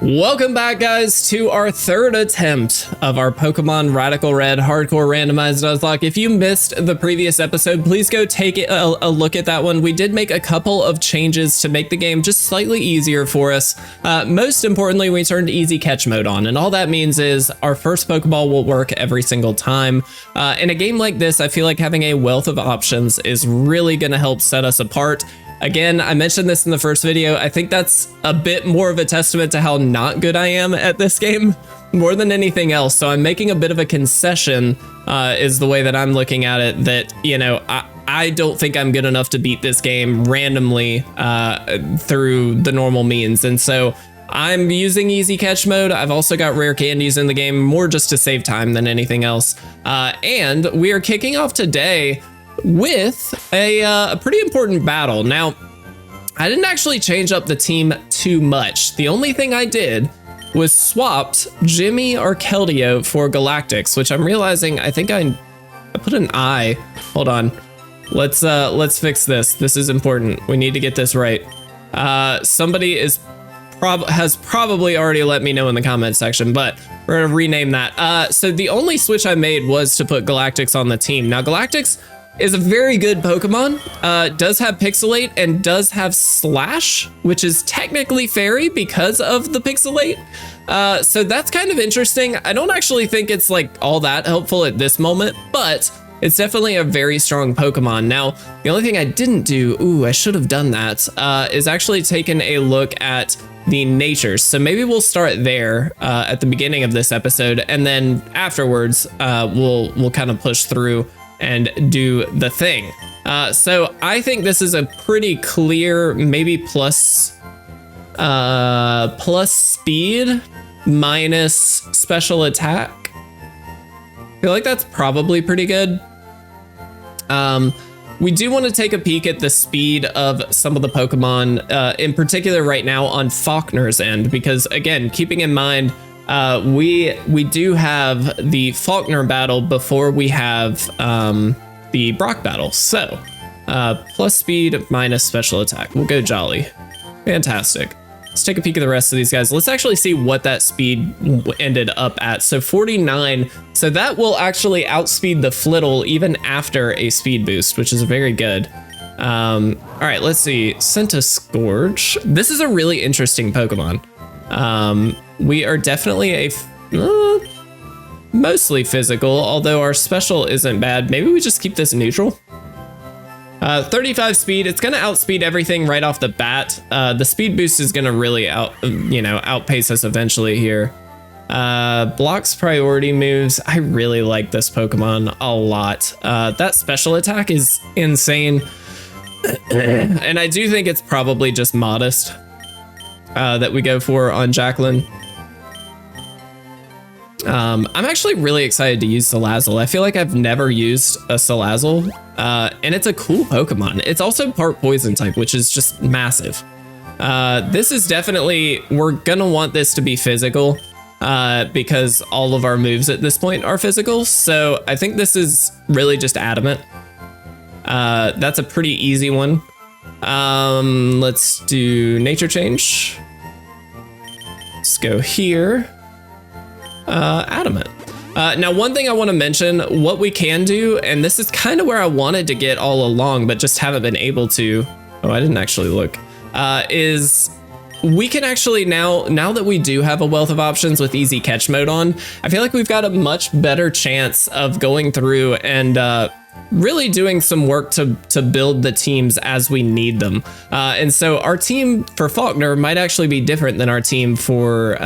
Welcome back, guys, to our third attempt of our Pokemon Radical Red Hardcore Randomized Nuzlocke. If you missed the previous episode, please go take a look at that one. We did make a couple of changes to make the game just slightly easier for us. Most importantly, we turned easy catch mode on, and all that means is our first Pokeball will work every single time. In a game like this, I feel like having a wealth of options is really going to help set us apart. Again, I mentioned this in the first video. I think that's a bit more of a testament to how not good I am at this game more than anything else. So I'm making a bit of a concession is the way that I'm looking at it, that, you know, I don't think I'm good enough to beat this game randomly through the normal means. And so I'm using easy catch mode. I've also got rare candies in the game, more just to save time than anything else. And we are kicking off today with a pretty important battle. Now, I didn't actually change up the team too much. The only thing I did was swapped Jimmy or Keldeo for Galactics, which I'm realizing I think I put an I. Hold on. Let's fix this. This is important. We need to get this right. Somebody has probably already let me know in the comment section, but we're gonna rename that. So the only switch I made was to put Galactics on the team. Now, Galactics is a very good Pokemon, does have Pixelate and does have Slash, which is technically Fairy because of the Pixelate. So that's kind of interesting. I don't actually think it's like all that helpful at this moment, but it's definitely a very strong Pokemon. Now, the only thing I didn't do, I should have done that, is actually taken a look at the natures. So maybe we'll start there at the beginning of this episode, and then afterwards we'll kind of push through and do the thing. So I think this is a pretty clear, maybe plus speed minus special attack. I feel like that's probably pretty good. We do want to take a peek at the speed of some of the Pokemon, in particular right now on Faulkner's end, because again, keeping in mind, we do have the Faulkner battle before we have the Brock battle. So plus speed minus special attack. We'll go Jolly. Fantastic. Let's take a peek at the rest of these guys. Let's actually see what that speed ended up at. So 49. So that will actually outspeed the Flittle even after a speed boost, which is very good. All right, let's see. Scourge. This is a really interesting Pokemon. We are definitely mostly physical, although our special isn't bad. Maybe we just keep this neutral. 35 speed. It's going to outspeed everything right off the bat. The speed boost is going to really outpace us eventually here. Blocks priority moves. I really like this Pokemon a lot. That special attack is insane. And I do think it's probably just modest that we go for on Jacqueline. I'm actually really excited to use Salazzle. I feel like I've never used a Salazzle, and it's a cool Pokemon. It's also part poison type, which is just massive. This is definitely, we're gonna want this to be physical, because all of our moves at this point are physical. So I think this is really just adamant. That's a pretty easy one. Let's do nature change. Let's go here. Adamant. Now, one thing I want to mention, what we can do, and this is kind of where I wanted to get all along, but just haven't been able to. Oh, I didn't actually look. Is we can actually now that we do have a wealth of options with easy catch mode on, I feel like we've got a much better chance of going through and really doing some work to build the teams as we need them. And so our team for Faulkner might actually be different than our team for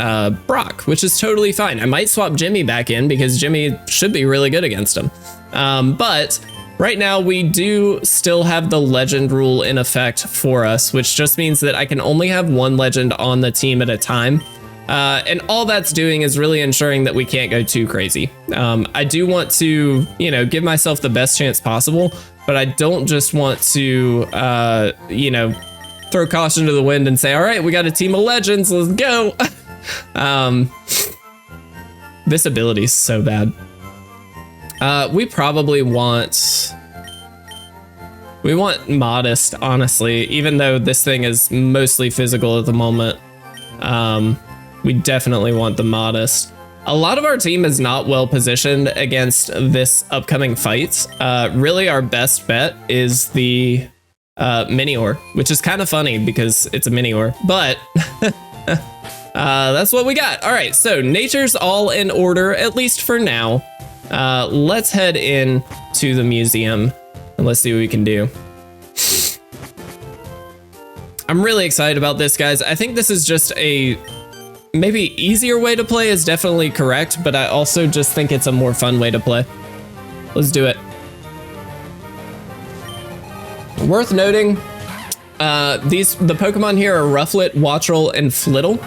Brock, which is totally fine. I might swap Jimmy back in because Jimmy should be really good against him. But right now we do still have the legend rule in effect for us, which just means that I can only have one legend on the team at a time. And all that's doing is really ensuring that we can't go too crazy. I do want to, give myself the best chance possible, but I don't just want to, throw caution to the wind and say, all right, we got a team of legends, let's go. This ability is so bad. We probably want modest, honestly, even though this thing is mostly physical at the moment. We definitely want the Modest. A lot of our team is not well positioned against this upcoming fight. Really, our best bet is the Minior, which is kind of funny because it's a Minior, but that's what we got. All right, so nature's all in order, at least for now. Let's head in to the museum and let's see what we can do. I'm really excited about this, guys. I think this is just a maybe easier way to play is definitely correct, but I also just think it's a more fun way to play. Let's do it. Worth noting, the Pokemon here are Rufflet, Wattrel, and Flittle,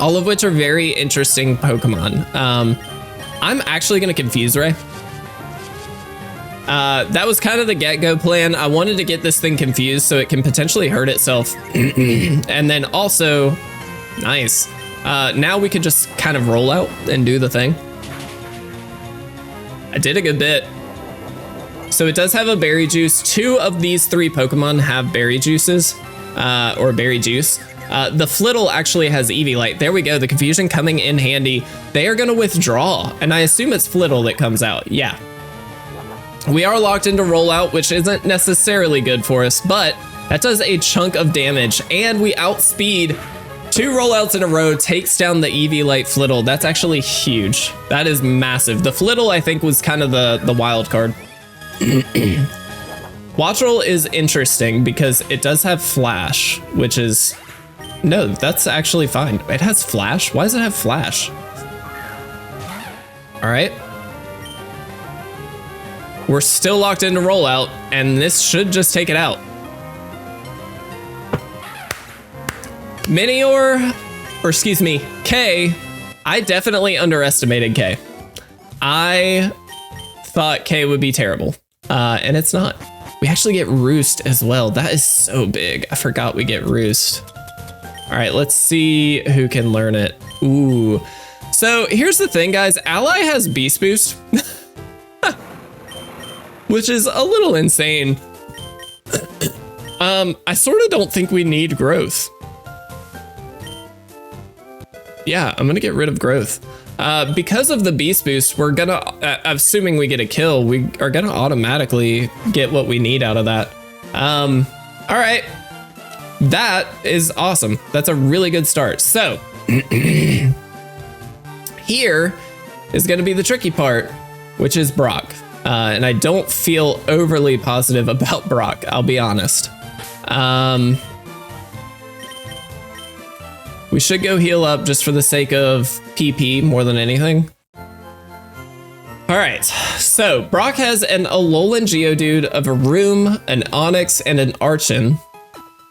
all of which are very interesting Pokemon. I'm actually going to confuse Ray. That was kind of the get-go plan. I wanted to get this thing confused so it can potentially hurt itself. And then also, nice. Now we could just kind of roll out and do the thing. I did a good bit. So it does have a berry juice. 2 of these 3 Pokemon have berry juices, or berry juice. The Flittle actually has Eevee-Light. There we go. The confusion coming in handy. They are going to withdraw, and I assume it's Flittle that comes out. Yeah. We are locked into rollout, which isn't necessarily good for us, but that does a chunk of damage, and we outspeed 2 rollouts in a row, takes down the Eevee-Light Flittle. That's actually huge. That is massive. The Flittle, I think, was kind of the wild card. Wattrel is interesting because it does have Flash, which is... No, that's actually fine. It has Flash? Why does it have Flash? All right. We're still locked into rollout, and this should just take it out. Minior, or excuse me, K. I definitely underestimated K. I thought K would be terrible, and it's not. We actually get Roost as well. That is so big. I forgot we get Roost. All right, let's see who can learn it. Ooh. So here's the thing, guys. Ally has Beast Boost, which is a little insane. I sort of don't think we need growth. Yeah, I'm gonna get rid of growth. Because of the Beast Boost, we're gonna, assuming we get a kill, we are gonna automatically get what we need out of that. All right, that is awesome. That's a really good start. So here is gonna be the tricky part, which is Brock. And I don't feel overly positive about Brock, I'll be honest. We should go heal up just for the sake of PP more than anything. All right, so Brock has an Alolan Geodude, a Varoom, an Onix, and an Archon.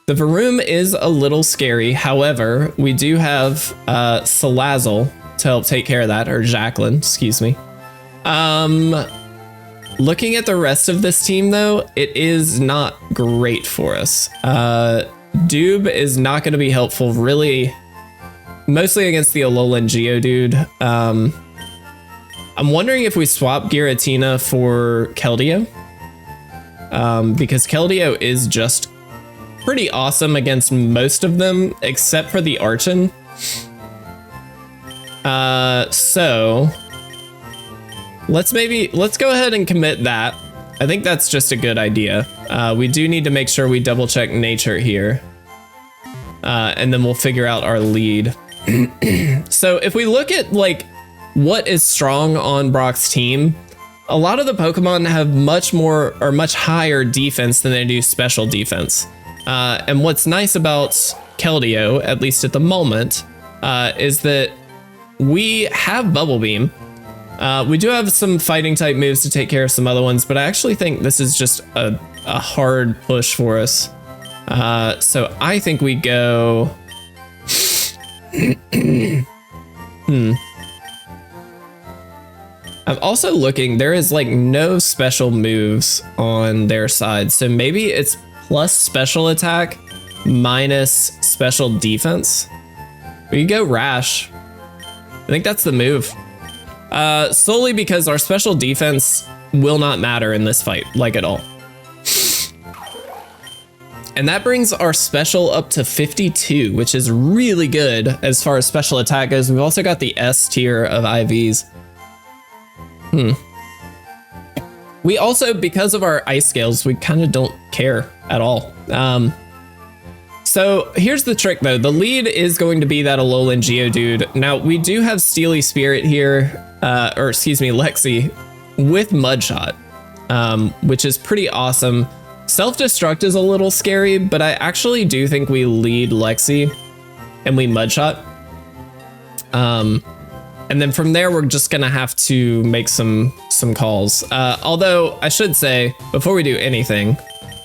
The Varoom is a little scary. However, we do have Salazzle to help take care of that, or Jacqueline, excuse me. Looking at the rest of this team, though, it is not great for us. Doob is not going to be helpful, really, mostly against the Alolan Geodude. I'm wondering if we swap Giratina for Keldeo, because Keldeo is just pretty awesome against most of them, except for the Archon. So let's go ahead and commit that. I think that's just a good idea. We do need to make sure we double check nature here. And then we'll figure out our lead. So if we look at like what is strong on Brock's team, a lot of the Pokemon have much more or much higher defense than they do special defense. And what's nice about Keldeo, at least at the moment, is that we have Bubble Beam. We do have some fighting type moves to take care of some other ones, but I actually think this is just a hard push for us. So I think we go... I'm also looking, there is like no special moves on their side. So maybe it's plus special attack minus special defense. We can go Rash. I think that's the move. Solely because our special defense will not matter in this fight, like at all. And that brings our special up to 52, which is really good as far as special attack goes. We've also got the S tier of IVs. We also, because of our ice scales, we kind of don't care at all. So here's the trick though. The lead is going to be that Alolan Geodude. Now we do have Steely Spirit here, or excuse me, Lexi with Mudshot, which is pretty awesome. Self-destruct is a little scary, but I actually do think we lead Lexi and we Mudshot. And then from there, we're just gonna have to make some calls. Although I should say, before we do anything,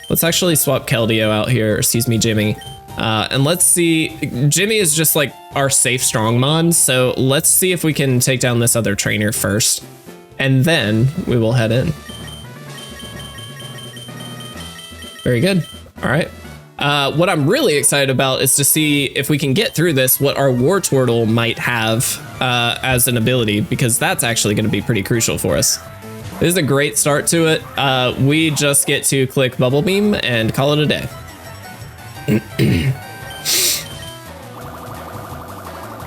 let's actually swap Keldeo out here, or excuse me, Jimmy. And let's see, Jimmy is just like our safe Strongmon, so let's see if we can take down this other trainer first, and then we will head in. Very good. All right. What I'm really excited about is to see if we can get through this, what our Wartortle might have as an ability, because that's actually going to be pretty crucial for us. This is a great start to it. We just get to click Bubble Beam and call it a day.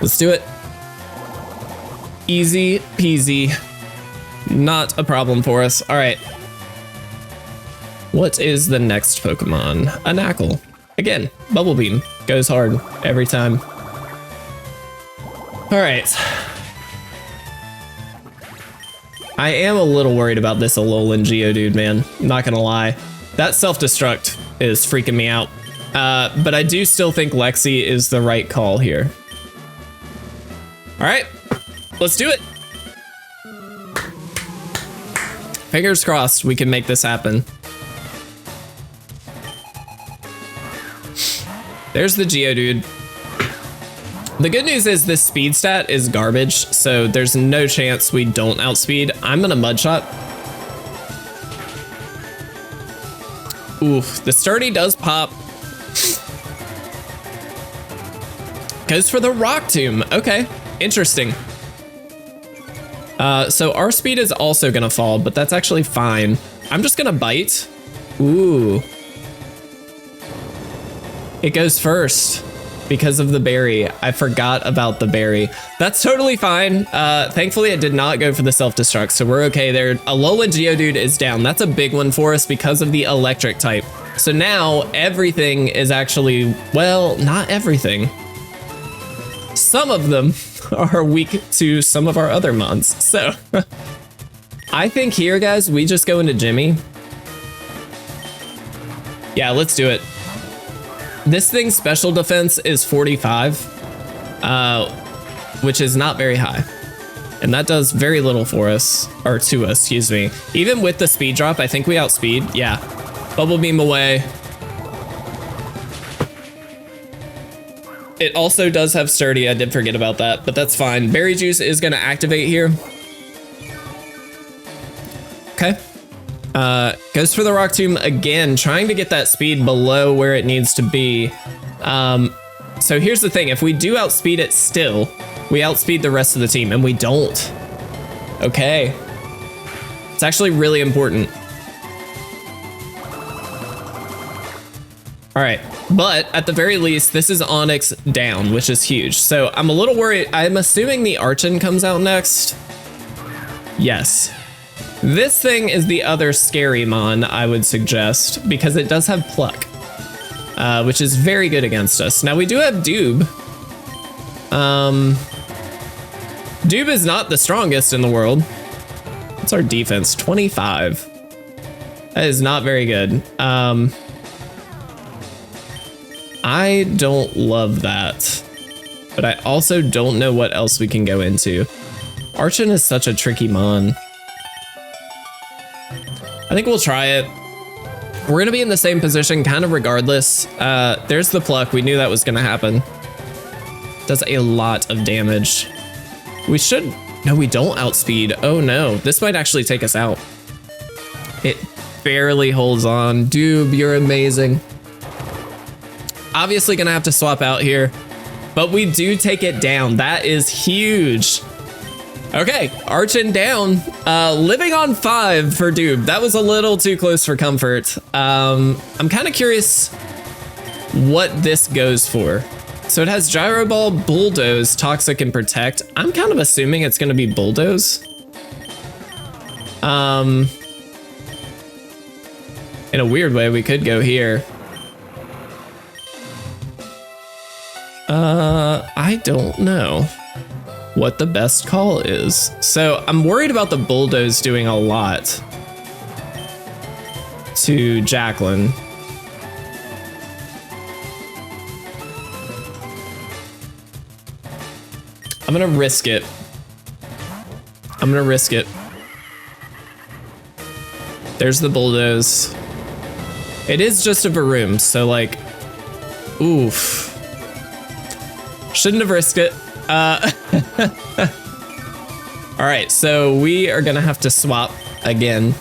Let's do it. Easy peasy. Not a problem for us. All right. What is the next Pokemon? A Knackle. Again, Bubble Beam goes hard every time. All right. I am a little worried about this Alolan Geodude, man. Not gonna lie. That self-destruct is freaking me out. But I do still think Lexi is the right call here. All right, let's do it. Fingers crossed we can make this happen. There's the Geodude. The good news is this speed stat is garbage, so there's no chance we don't outspeed. I'm gonna Mudshot. Oof, the Sturdy does pop. Goes for the Rock Tomb. Okay, interesting. So our speed is also gonna fall, but that's actually fine. I'm just gonna bite. Ooh. It goes first because of the berry. I forgot about the berry. That's totally fine. Thankfully, it did not go for the self-destruct, so we're okay there. Alolan Geodude is down. That's a big one for us because of the electric type. So now everything is actually, well, not everything. Some of them are weak to some of our other mons. So I think here, guys, we just go into Jimmy. Yeah, let's do it. This thing's special defense is 45, which is not very high. And that does very little for us, or to us, excuse me. Even with the speed drop, I think we outspeed. Yeah, Bubble Beam away. It also does have Sturdy, I did forget about that, but that's fine. Berry Juice is gonna activate here. Okay. Goes for the Rock Tomb again, trying to get that speed below where it needs to be. So here's the thing, if we do outspeed it still, we outspeed the rest of the team, and we don't. Okay. It's actually really important. All right, but at the very least, this is Onyx down, which is huge. So I'm a little worried. I'm assuming the Archon comes out next. Yes. This thing is the other scary mon, I would suggest, because it does have Pluck, which is very good against us. Now we do have Doob. Doob is not the strongest in the world. What's our defense? 25. That is not very good. I don't love that, but I also don't know what else we can go into. Archon is such a tricky mon. I think we'll try it. We're gonna be in the same position kind of regardless. There's the Pluck, we knew that was gonna happen. Does a lot of damage. We should, no, we don't outspeed. Oh no, this might actually take us out. It barely holds on. Doob, you're amazing. Obviously gonna have to swap out here, but we do take it down. That is huge. Okay, Archon down. Living on 5 for Doob. That was a little too close for comfort. I'm kind of curious what this goes for. So it has Gyro Ball, Bulldoze, Toxic, and Protect. I'm kind of assuming it's going to be Bulldoze. In a weird way, we could go here. I don't know what the best call is. So I'm worried about the Bulldoze doing a lot to Jacqueline. I'm gonna risk it. I'm gonna risk it. There's the Bulldoze. It is just a Varoom, so like, oof. Shouldn't have risked it. All right, so we are gonna have to swap again.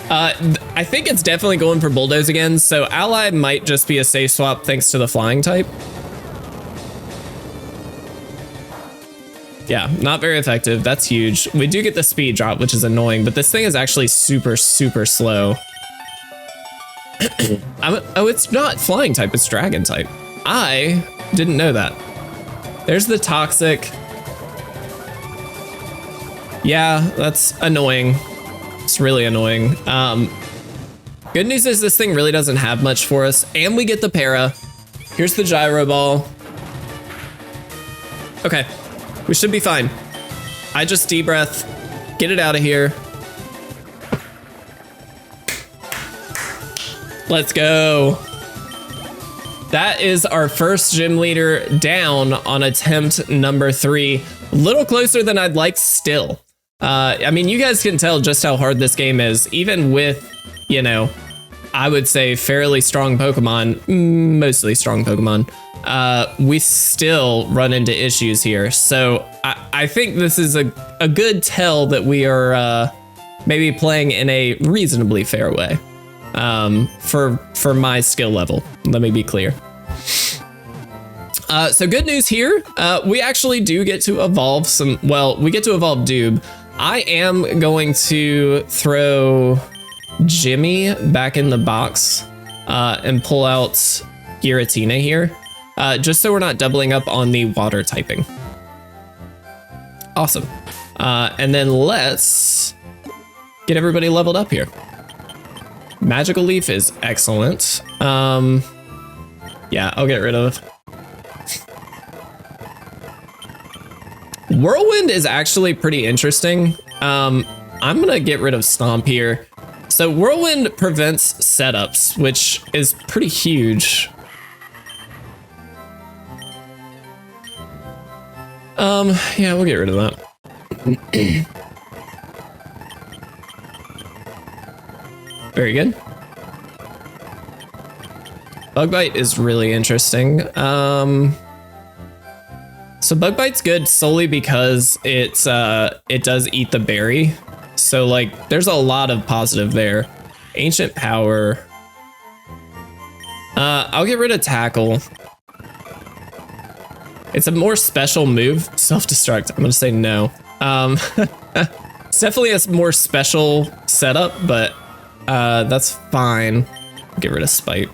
I think it's definitely going for Bulldoze again, so Ally might just be a safe swap thanks to the flying type. Yeah, not very effective. That's huge. We do get the speed drop, which is annoying, but this thing is actually super, super slow. Oh, it's not flying type, it's dragon type. I didn't know that. There's the Toxic. Yeah, that's annoying. It's really annoying. Good news is this thing really doesn't have much for us, and we get the Para. Here's the Gyro Ball. Okay, we should be fine. I just deep breath, get it out of here. Let's go. That is our first gym leader down on attempt number 3. A little closer than I'd like still. I mean, you guys can tell just how hard this game is, even with, you know, I would say fairly strong Pokemon, mostly strong Pokemon. We still run into issues here. So I think this is a good tell that we are maybe playing in a reasonably fair way. For my skill level, let me be clear. So good news here. We actually do get to evolve some, well, we get to evolve Doob. I am going to throw Jimmy back in the box and pull out Giratina here, just so we're not doubling up on the water typing. Awesome. And then let's get everybody leveled up here. Magical Leaf is excellent. Yeah, I'll get rid of. Whirlwind is actually pretty interesting. I'm gonna get rid of Stomp here. So Whirlwind prevents setups, which is pretty huge. Yeah, we'll get rid of that. Very good. Bug Bite is really interesting. So Bug Bite's good solely because it does eat the berry. So like there's a lot of positive there. Ancient Power. I'll get rid of Tackle. It's a more special move. Self-destruct. I'm gonna say no. It's definitely a more special setup, but that's fine. Get rid of Spite.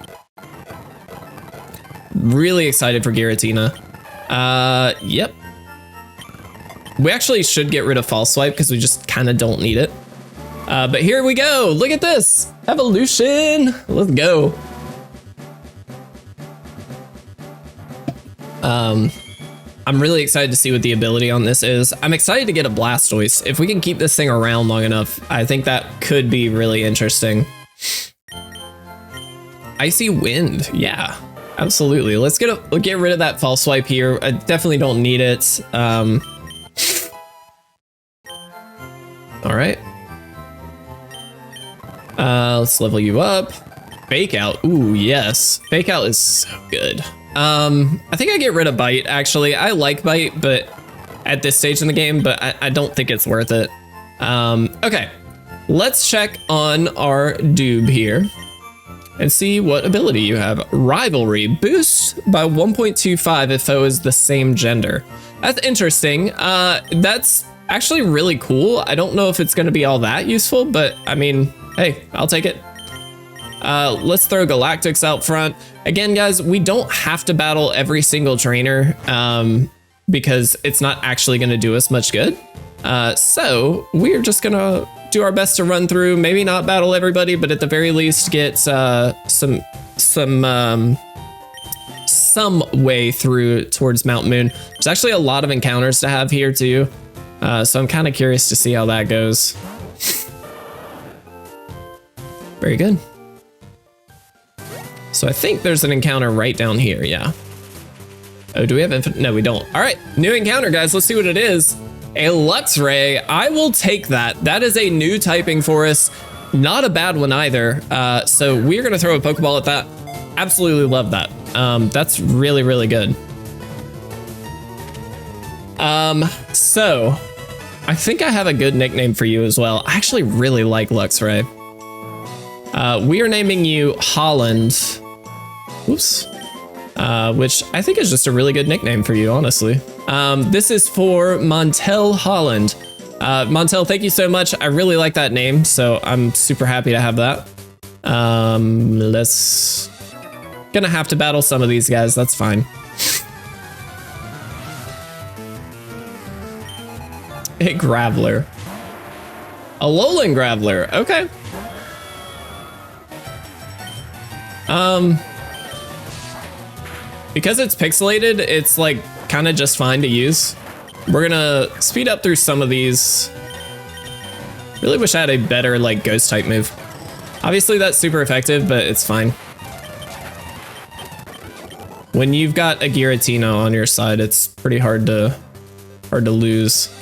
Really excited for Giratina. Yep. We actually should get rid of False Swipe because we just kind of don't need it. But here we go. Look at this. Evolution. Let's go. I'm really excited to see what the ability on this is. I'm excited to get a Blastoise. If we can keep this thing around long enough, I think that could be really interesting. Icy Wind. Yeah. Absolutely. Let's get rid of that False Swipe here. I definitely don't need it. All right. Let's level you up. Fake Out. Ooh, yes. Fake Out is so good. I think I get rid of Bite, actually. I like Bite, but at this stage in the game, but I don't think it's worth it. Okay. Let's check on our Doob here and see what ability you have. Rivalry. Boost by 1.25 if foe is the same gender. That's interesting. That's actually really cool. I don't know if it's going to be all that useful, but I mean, hey, I'll take it. Let's throw Galactics out front. Again, guys, we don't have to battle every single trainer because it's not actually going to do us much good. So we're just going to do our best to run through, maybe not battle everybody, but at the very least get some way through towards Mount Moon. There's actually a lot of encounters to have here too. So I'm kind of curious to see how that goes. Very good. So I think there's an encounter right down here, yeah. Oh, do we have infinite? No, we don't. All right, new encounter, guys. Let's see what it is. A Luxray. I will take that. That is a new typing for us. Not a bad one either. So we're gonna throw a Pokeball at that. Absolutely love that. That's really, really good. So I think I have a good nickname for you as well. I actually really like Luxray. We are naming you Holland. Oops. Which I think is just a really good nickname for you, honestly. This is for Montel Holland. Montel, thank you so much. I really like that name, so I'm super happy to have that. Let's... Gonna have to battle some of these guys, that's fine. A Graveler. A Alolan Graveler, okay. Because it's pixelated, it's like kind of just fine to use. We're gonna speed up through some of these. Really wish I had a better like ghost type move. Obviously that's super effective, but it's fine. When you've got a Giratina on your side, it's pretty hard to lose.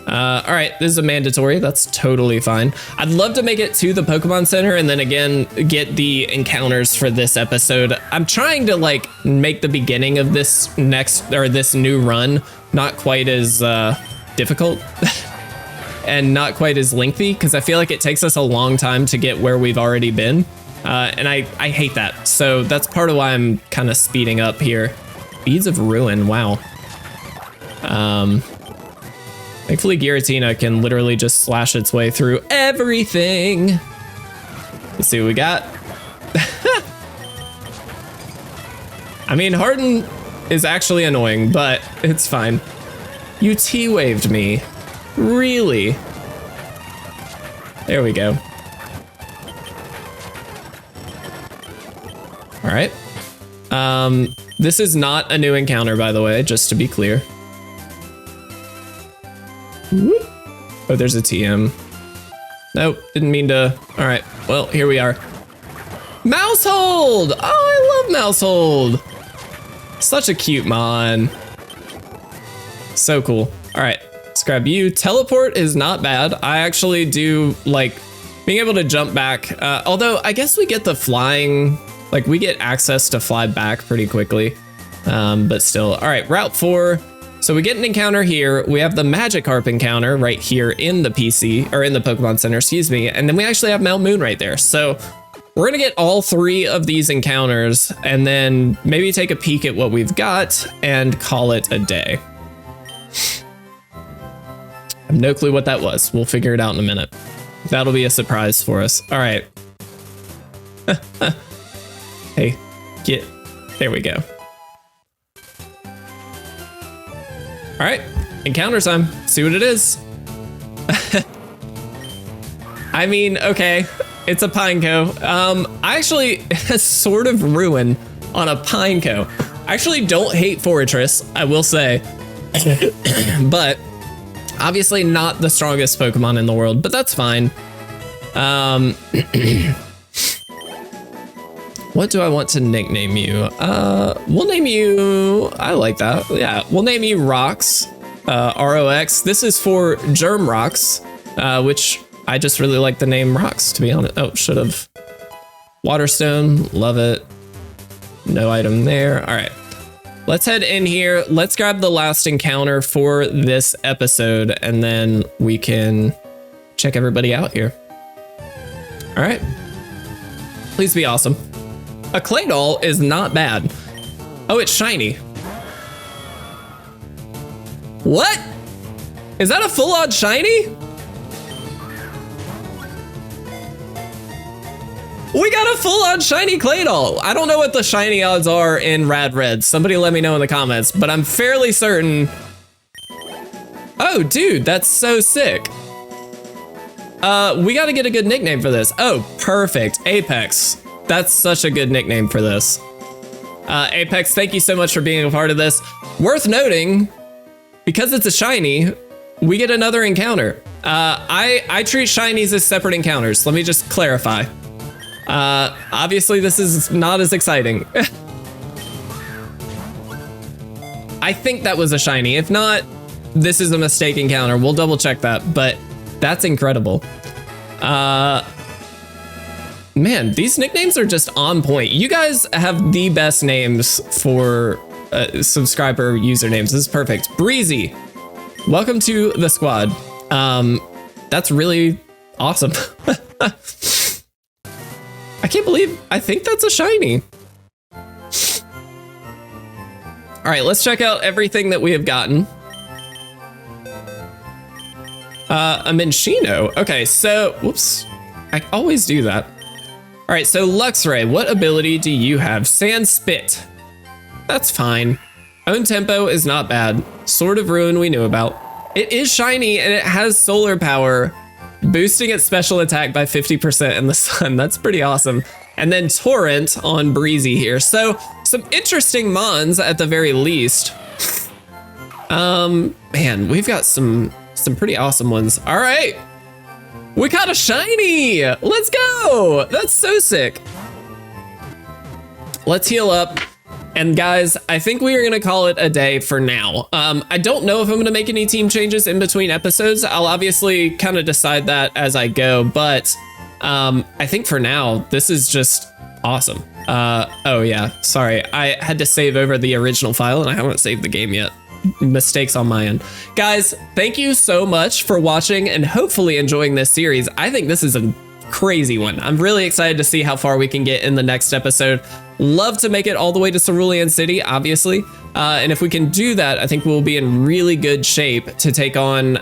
All right, this is a mandatory. That's totally fine. I'd love to make it to the Pokemon Center and then again get the encounters for this episode. I'm trying to like make the beginning of this this new run not quite as difficult and not quite as lengthy because I feel like it takes us a long time to get where we've already been. And I hate that. So that's part of why I'm kind of speeding up here. Beads of Ruin, wow. Thankfully, Giratina can literally just slash its way through everything. Let's see what we got. I mean, Harden is actually annoying, but it's fine. You T-waved me. Really? There we go. All right. This is not a new encounter, by the way, just to be clear. Oh, there's a TM. Nope, didn't mean to. All right, well, here we are. Mousehold! Oh, I love Mousehold. Such a cute mon. So cool. All right, let's grab you. Teleport is not bad. I actually do like being able to jump back. Although I guess we get the flying, like we get access to fly back pretty quickly. But still, all right, Route 4. So we get an encounter here. We have the Magikarp encounter right here in the PC, or in the Pokemon Center, excuse me. And then we actually have Mount Moon right there. So we're gonna get all 3 of these encounters and then maybe take a peek at what we've got and call it a day. I have no clue what that was. We'll figure it out in a minute. That'll be a surprise for us. All right. Hey, there we go. All right, encounter time. See what it is. I mean, okay, it's a Pineco. I actually sort of ruin on a Pineco. I actually don't hate Forretress, I will say, but obviously not the strongest Pokemon in the world, but that's fine. What do I want to nickname you? We'll name you, I like that. Yeah, we'll name you Rox, R-O-X. This is for Germ Rocks, which I just really like the name Rox, to be honest. Oh, should have. Waterstone, love it. No item there. All right, let's head in here. Let's grab the last encounter for this episode, and then we can check everybody out here. All right, please be awesome. A Claydol is not bad. Oh, it's shiny. What? Is that a full-on shiny? We got a full-on shiny Claydol. I don't know what the shiny odds are in Rad Red. Somebody let me know in the comments, but I'm fairly certain. Oh, dude, that's so sick. We gotta get a good nickname for this. Oh, perfect. Apex. That's such a good nickname for this. Apex, thank you so much for being a part of this. Worth noting, because it's a shiny, we get another encounter. I treat shinies as separate encounters. Let me just clarify. Obviously this is not as exciting. I think that was a shiny. If not, this is a mistake encounter. We'll double check that, but that's incredible. Man, these nicknames are just on point. You guys have the best names for subscriber usernames. This is perfect. Breezy, welcome to the squad. That's really awesome. I can't believe, I think that's a shiny. All right, let's check out everything that we have gotten. A Minchino. Okay, so, whoops. I always do that. All right, so Luxray, what ability do you have? Sand Spit. That's fine. Own Tempo is not bad. Sword of Ruin we knew about. It is shiny and it has solar power, boosting its special attack by 50% in the sun. That's pretty awesome. And then Torrent on Breezy here. So some interesting mons at the very least. Man, we've got some pretty awesome ones. All right. We got a shiny. Let's go. That's so sick. Let's heal up. And guys, I think we are going to call it a day for now. I don't know if I'm going to make any team changes in between episodes. I'll obviously kind of decide that as I go, but I think for now, this is just awesome. Oh yeah, sorry. I had to save over the original file and I haven't saved the game yet. Mistakes on my end. Guys, thank you so much for watching and hopefully enjoying this series. I think this is a crazy one. I'm really excited to see how far we can get in the next episode. Love to make it all the way to Cerulean City, obviously. And if we can do that, I think we'll be in really good shape to take on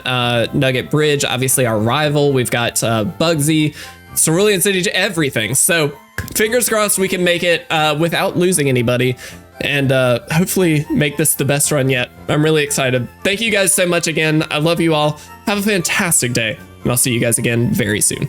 Nugget Bridge, obviously our rival. We've got Bugsy, Cerulean City, everything. So fingers crossed we can make it without losing anybody and hopefully make this the best run yet. I'm really excited. Thank you guys so much again. I love you all. Have a fantastic day, and I'll see you guys again very soon.